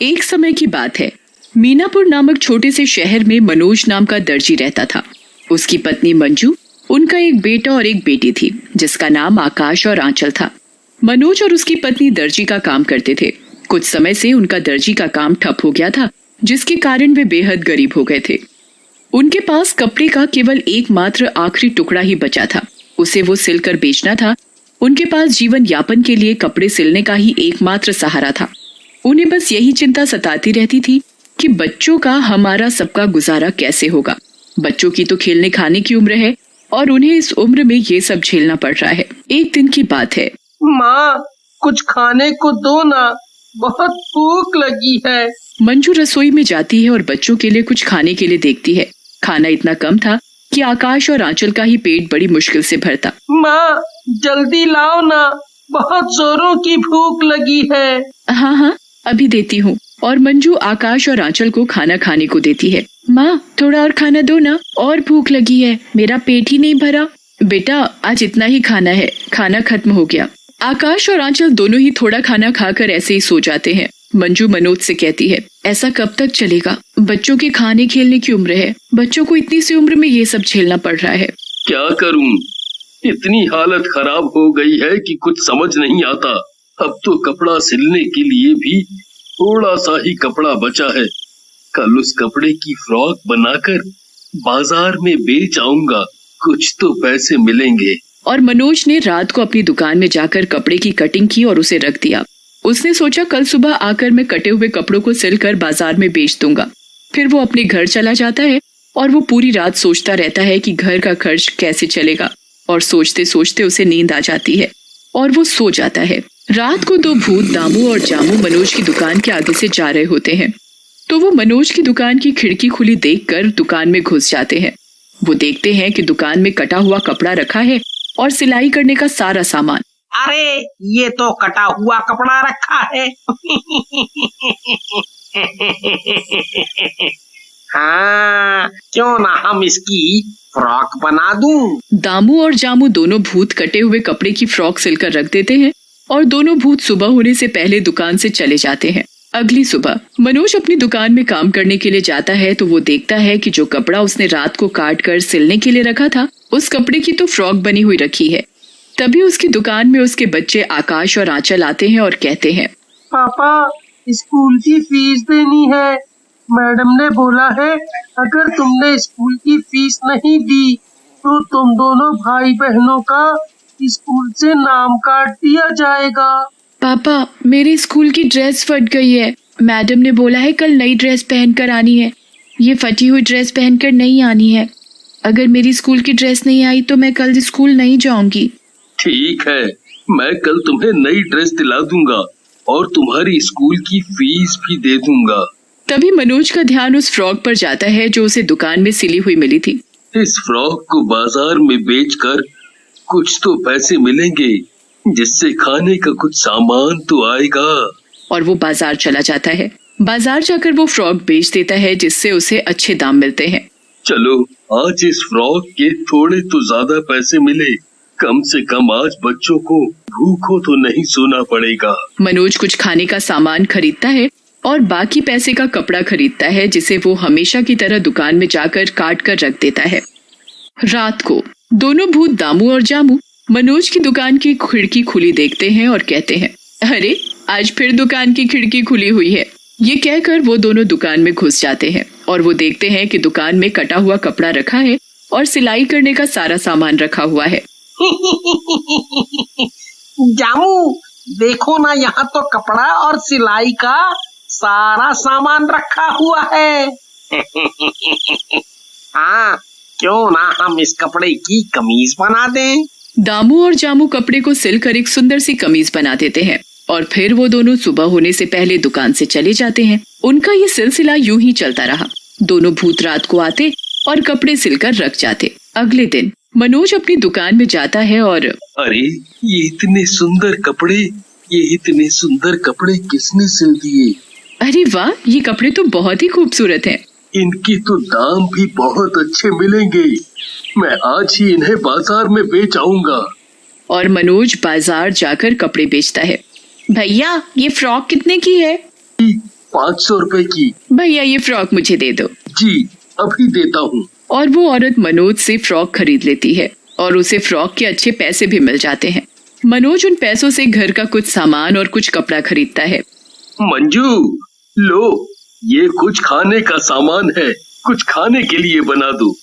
एक समय की बात है। मीनापुर नामक छोटे से शहर में मनोज नाम का दर्जी रहता था। उसकी पत्नी मंजू, उनका एक बेटा और एक बेटी थी जिसका नाम आकाश और आंचल था। मनोज और उसकी पत्नी दर्जी का काम करते थे। कुछ समय से उनका दर्जी का काम ठप हो गया था, जिसके कारण वे बेहद गरीब हो गए थे। उनके पास कपड़े का केवल एकमात्र आखिरी टुकड़ा ही बचा था। उसे वो सिलकर बेचना था। उनके पास जीवन यापन के लिए कपड़े सिलने का ही एकमात्र सहारा था। उन्हें बस यही चिंता सताती रहती थी कि बच्चों का, हमारा सबका गुजारा कैसे होगा। बच्चों की तो खेलने खाने की उम्र है और उन्हें इस उम्र में ये सब झेलना पड़ रहा है। एक दिन की बात है। माँ, कुछ खाने को दो ना, बहुत भूख लगी है। मंजू रसोई में जाती है और बच्चों के लिए कुछ खाने के लिए देखती है। खाना इतना कम था कि आकाश और आंचल का ही पेट बड़ी मुश्किल से भरता। माँ, जल्दी लाओ ना, बहुत जोरों की भूख लगी है। हाँ हाँ, अभी देती हूँ। और मंजू आकाश और आंचल को खाना खाने को देती है। माँ, थोड़ा और खाना दो ना, और भूख लगी है, मेरा पेट ही नहीं भरा। बेटा, आज इतना ही खाना है, खाना खत्म हो गया। आकाश और आंचल दोनों ही थोड़ा खाना खाकर ऐसे ही सो जाते हैं। मंजू मनोज से कहती है, ऐसा कब तक चलेगा? बच्चों के खाने खेलने की उम्र है, बच्चों को इतनी सी उम्र में ये सब झेलना पड़ रहा है। क्या करूं? इतनी हालत खराब हो गई है कि कुछ समझ नहीं आता। अब तो कपड़ा सिलने के लिए भी थोड़ा सा ही कपड़ा बचा है। कल उस कपड़े की फ्रॉक बनाकर बाजार में बेच आऊंगा, कुछ तो पैसे मिलेंगे। और मनोज ने रात को अपनी दुकान में जाकर कपड़े की कटिंग की और उसे रख दिया। उसने सोचा, कल सुबह आकर मैं कटे हुए कपड़ों को सिलकर बाजार में बेच दूंगा। फिर वो अपने घर चला जाता है और वो पूरी रात सोचता रहता है कि घर का खर्च कैसे चलेगा। और सोचते सोचते उसे नींद आ जाती है और वो सो जाता है। रात को दो भूत दामू और जामू मनोज की दुकान के आगे से जा रहे होते हैं, तो वो मनोज की दुकान की खिड़की खुली देखकर दुकान में घुस जाते हैं। वो देखते हैं कि दुकान में कटा हुआ कपड़ा रखा है और सिलाई करने का सारा सामान। अरे, ये तो कटा हुआ कपड़ा रखा है। हाँ, क्यों ना हम इसकी फ्रॉक बना दूं। दामू और जामू दोनों भूत कटे हुए कपड़े की फ्रॉक सिलकर रख देते हैं और दोनों भूत सुबह होने से पहले दुकान से चले जाते हैं। अगली सुबह मनोज अपनी दुकान में काम करने के लिए जाता है तो वो देखता है कि जो कपड़ा उसने रात को काट कर सिलने के लिए रखा था, उस कपड़े की तो फ्रॉक बनी हुई रखी है। तभी उसकी दुकान में उसके बच्चे आकाश और आंचल आते हैं और कहते हैं, पापा, स्कूल की फीस देनी है। मैडम ने बोला है अगर तुमने स्कूल की फीस नहीं दी तो तुम दोनों भाई बहनों का स्कूल से नाम काट दिया जाएगा। पापा, मेरी स्कूल की ड्रेस फट गई है। मैडम ने बोला है कल नई ड्रेस पहनकर आनी है। ये फटी हुई ड्रेस पहनकर नहीं आनी है। अगर मेरी स्कूल की ड्रेस नहीं आई तो मैं कल स्कूल नहीं जाऊंगी। ठीक है, मैं कल तुम्हें नई ड्रेस दिला दूंगा और तुम्हारी स्कूल की फीस भी दे दूंगा। तभी मनोज का ध्यान उस फ्रॉक पर जाता है जो उसे दुकान में सिली हुई मिली थी। इस फ्रॉक को बाजार में बेचकर कुछ तो पैसे मिलेंगे, जिससे खाने का कुछ सामान तो आएगा। और वो बाजार चला जाता है। बाजार जाकर वो फ्रॉक बेच देता है, जिससे उसे अच्छे दाम मिलते हैं। चलो, आज इस फ्रॉक के थोड़े तो ज्यादा पैसे मिले, कम से कम आज बच्चों को भूखों तो नहीं सोना पड़ेगा। मनोज कुछ खाने का सामान खरीदता है और बाकी पैसे का कपड़ा खरीदता है, जिसे वो हमेशा की तरह दुकान में जाकर काट कर रख देता है। रात को दोनों भूत दामू और जामू मनोज की दुकान की खिड़की खुली देखते हैं और कहते हैं, अरे, आज फिर दुकान की खिड़की खुली हुई है। ये कहकर वो दोनों दुकान में घुस जाते हैं और वो देखते हैं कि दुकान में कटा हुआ कपड़ा रखा है और सिलाई करने का सारा सामान रखा हुआ है। जामू, देखो ना, यहाँ तो कपड़ा और सिलाई का सारा सामान रखा हुआ है। हाँ, क्यों ना हम इस कपड़े की कमीज बना दें। दामू और जामू कपड़े को सिलकर एक सुंदर सी कमीज बना देते हैं और फिर वो दोनों सुबह होने से पहले दुकान से चले जाते हैं। उनका ये सिलसिला यूं ही चलता रहा। दोनों भूत रात को आते और कपड़े सिलकर रख जाते। अगले दिन मनोज अपनी दुकान में जाता है और अरे, ये इतने सुंदर कपड़े किसने सिल दिए? अरे वाह, ये कपड़े तो बहुत ही खूबसूरत हैं। इनकी तो दाम भी बहुत अच्छे मिलेंगे। मैं आज ही इन्हें बाजार में बेच आऊंगा। और मनोज बाजार जाकर कपड़े बेचता है। भैया, ये फ्रॉक कितने की है? 500 रुपए की। भैया ये फ्रॉक मुझे दे दो। जी अभी देता हूँ। और वो औरत मनोज से फ्रॉक खरीद लेती है और उसे फ्रॉक के अच्छे पैसे भी मिल जाते हैं। मनोज उन पैसों से घर का कुछ सामान और कुछ कपड़ा खरीदता है। मंजू लो, ये कुछ खाने का सामान है, कुछ खाने के लिए बना दो।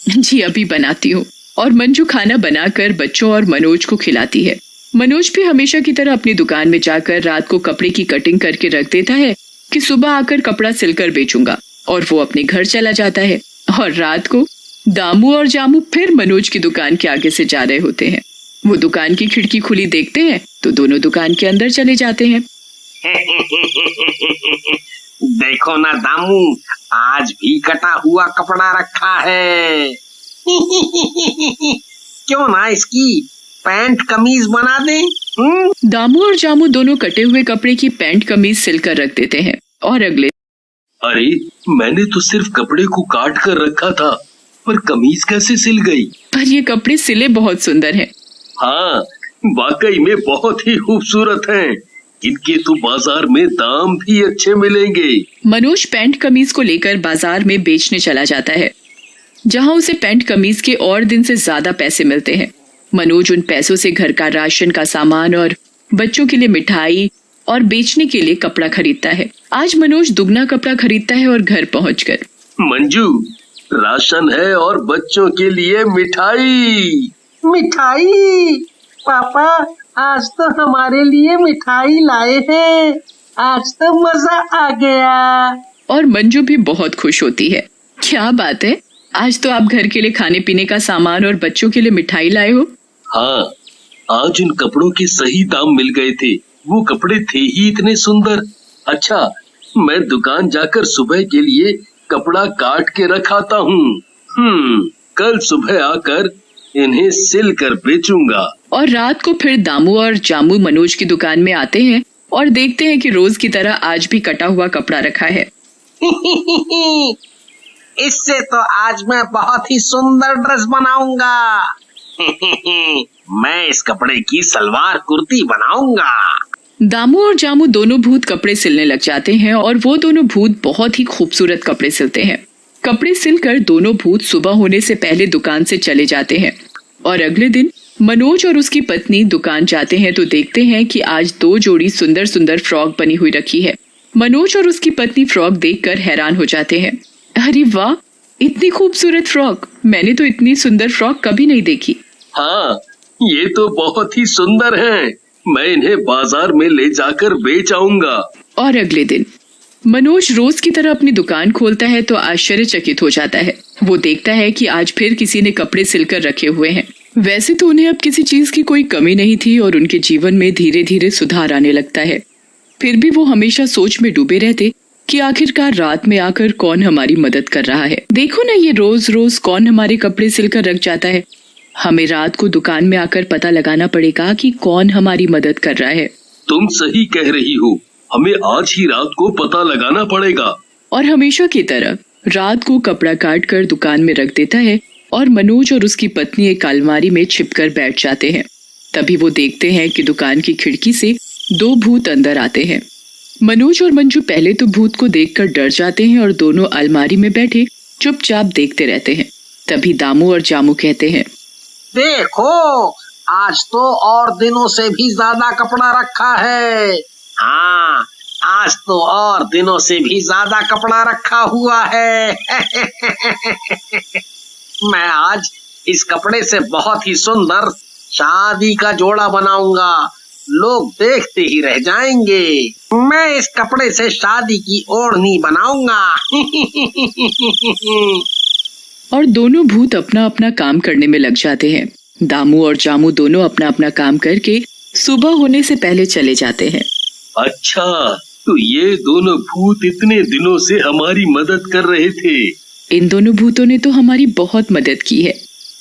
जी अभी बनाती हूँ। और मंजू खाना बनाकर बच्चों और मनोज को खिलाती है। मनोज भी हमेशा की तरह अपनी दुकान में जाकर रात को कपड़े की कटिंग करके रख देता है कि सुबह आकर कपड़ा सिलकर बेचूंगा, और वो अपने घर चला जाता है। और रात को दामू और जामू फिर मनोज की दुकान के आगे से जा रहे होते हैं। वो दुकान की खिड़की खुली देखते हैं तो दोनों दुकान के अंदर चले जाते हैं। देखो ना दामू, आज भी कटा हुआ कपड़ा रखा है। क्यों ना इसकी पैंट कमीज बना दें? दामू और जामू दोनों कटे हुए कपड़े की पैंट कमीज सिलकर रख देते हैं। और अगले अरे मैंने तो सिर्फ कपड़े को काट कर रखा था, पर कमीज कैसे सिल गई? पर ये कपड़े सिले बहुत सुंदर हैं। हाँ वाकई में बहुत ही खूबसूरत हैं। इनके तो बाजार में दाम भी अच्छे मिलेंगे। मनोज पैंट कमीज को लेकर बाजार में बेचने चला जाता है, जहां उसे पैंट कमीज के और दिन से ज्यादा पैसे मिलते हैं। मनोज उन पैसों से घर का राशन का सामान और बच्चों के लिए मिठाई और बेचने के लिए कपड़ा खरीदता है। आज मनोज दुगना कपड़ा खरीदता है और घर पहुंचकर मंजू राशन है और बच्चों के लिए मिठाई। मिठाई? पापा आज तो हमारे लिए मिठाई लाए हैं। आज तो मजा आ गया। और मंजू भी बहुत खुश होती है। क्या बात है, आज तो आप घर के लिए खाने पीने का सामान और बच्चों के लिए मिठाई लाए हो। हाँ आज उन कपड़ों के सही दाम मिल गए थे। वो कपड़े थे ही इतने सुंदर। अच्छा मैं दुकान जाकर सुबह के लिए कपड़ा काट के रखाता हूँ। कल सुबह आकर इन्हें सिल कर बेचूंगा। और रात को फिर दामू और जामू मनोज की दुकान में आते हैं और देखते हैं कि रोज की तरह आज भी कटा हुआ कपड़ा रखा है। इससे तो आज मैं बहुत ही सुंदर ड्रेस बनाऊंगा। मैं इस कपड़े की सलवार कुर्ती बनाऊंगा। दामू और जामू दोनों भूत कपड़े सिलने लग जाते हैं और वो दोनों भूत बहुत ही खूबसूरत कपड़े सिलते हैं। कपड़े सिलकर दोनों भूत सुबह होने से पहले दुकान से चले जाते हैं। और अगले दिन मनोज और उसकी पत्नी दुकान जाते हैं तो देखते हैं कि आज 2 जोड़ी सुंदर सुंदर फ्रॉक बनी हुई रखी है। मनोज और उसकी पत्नी फ्रॉक देखकर हैरान हो जाते हैं। अरे वाह, इतनी खूबसूरत फ्रॉक, मैंने तो इतनी सुंदर फ्रॉक कभी नहीं देखी। हाँ ये तो बहुत ही सुंदर हैं। मैं इन्हें बाजार में ले जाकर बेच आऊंगा। और अगले दिन मनोज रोज की तरह अपनी दुकान खोलता है तो आश्चर्यचकित हो जाता है। वो देखता है कि आज फिर किसी ने कपड़े सिलकर रखे हुए हैं। वैसे तो उन्हें अब किसी चीज की कोई कमी नहीं थी और उनके जीवन में धीरे धीरे सुधार आने लगता है। फिर भी वो हमेशा सोच में डूबे रहते कि आखिरकार रात में आकर कौन हमारी मदद कर रहा है। देखो ना, ये रोज रोज कौन हमारे कपड़े सिलकर रख जाता है। हमें रात को दुकान में आकर पता लगाना पड़ेगा कि कौन हमारी मदद कर रहा है। तुम सही कह रही हो, हमें आज ही रात को पता लगाना पड़ेगा। और हमेशा की तरह रात को कपड़ा काट कर दुकान में रख देता है और मनोज और उसकी पत्नी एक अलमारी में छिपकर बैठ जाते हैं। तभी वो देखते हैं कि दुकान की खिड़की से 2 भूत अंदर आते हैं। मनोज और मंजू पहले तो भूत को देखकर डर जाते हैं और दोनों अलमारी में बैठे चुपचाप देखते रहते हैं। तभी दामू और जामू कहते हैं, देखो आज तो और दिनों से भी ज्यादा कपड़ा रखा है। हाँ आज तो और दिनों से भी ज्यादा कपड़ा रखा हुआ है। मैं आज इस कपड़े से बहुत ही सुंदर शादी का जोड़ा बनाऊंगा। लोग देखते ही रह जाएंगे। मैं इस कपड़े से शादी की ओढ़नी बनाऊंगा। और दोनों भूत अपना अपना काम करने में लग जाते हैं। दामू और जामू दोनों अपना अपना काम करके सुबह होने से पहले चले जाते हैं। अच्छा तो ये दोनों भूत इतने दिनों से हमारी मदद कर रहे थे। इन दोनों भूतों ने तो हमारी बहुत मदद की है।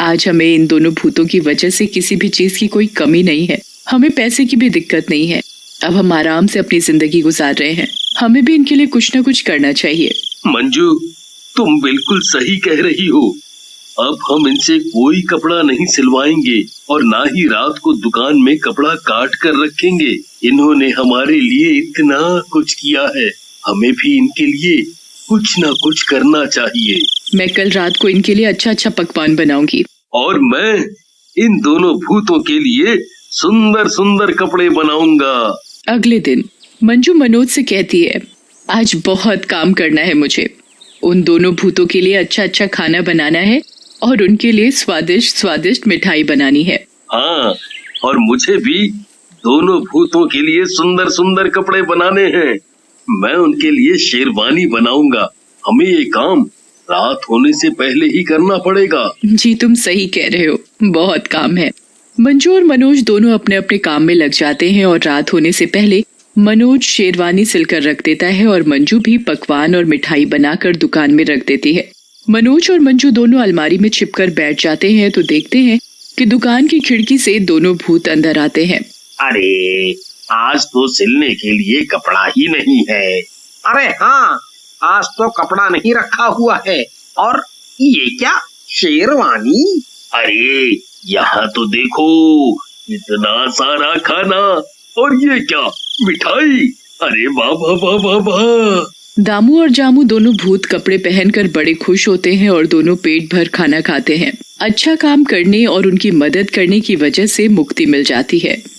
आज हमें इन दोनों भूतों की वजह से किसी भी चीज की कोई कमी नहीं है। हमें पैसे की भी दिक्कत नहीं है। अब हम आराम से अपनी जिंदगी गुजार रहे हैं। हमें भी इनके लिए कुछ न कुछ करना चाहिए। मंजू तुम बिल्कुल सही कह रही हो। अब हम इनसे कोई कपड़ा नहीं सिलवाएंगे और ना ही रात को दुकान में कपड़ा काट कर रखेंगे। इन्होंने हमारे लिए इतना कुछ किया है, हमें भी इनके लिए कुछ ना कुछ करना चाहिए। मैं कल रात को इनके लिए अच्छा अच्छा पकवान बनाऊंगी। और मैं इन दोनों भूतों के लिए सुंदर सुंदर कपड़े बनाऊंगा। अगले दिन मंजू मनोज से कहती है, आज बहुत काम करना है मुझे। उन दोनों भूतों के लिए अच्छा अच्छा खाना बनाना है और उनके लिए स्वादिष्ट स्वादिष्ट मिठाई बनानी है। हाँ, और मुझे भी दोनों भूतों के लिए सुंदर सुंदर कपड़े बनाने हैं। मैं उनके लिए शेरवानी बनाऊंगा। हमें ये काम रात होने से पहले ही करना पड़ेगा। जी तुम सही कह रहे हो, बहुत काम है। मंजू और मनोज दोनों अपने अपने काम में लग जाते हैं और रात होने से पहले मनोज शेरवानी सिलकर रख देता है और मंजू भी पकवान और मिठाई बनाकर दुकान में रख देती है। मनोज और मंजू दोनों अलमारी में छिपकर बैठ जाते हैं तो देखते हैं कि दुकान की खिड़की से दोनों भूत अंदर आते हैं। अरे, आज तो सिलने के लिए कपड़ा ही नहीं है। अरे हाँ, आज तो कपड़ा नहीं रखा हुआ है। और ये क्या, शेरवानी? अरे, यहाँ तो देखो, इतना सारा खाना, और ये क्या, मिठाई। अरे वाह वाह वाह वाह वाह। दामू और जामू दोनों भूत कपड़े पहनकर बड़े खुश होते हैं और दोनों पेट भर खाना खाते हैं। अच्छा काम करने और उनकी मदद करने की वजह से मुक्ति मिल जाती है।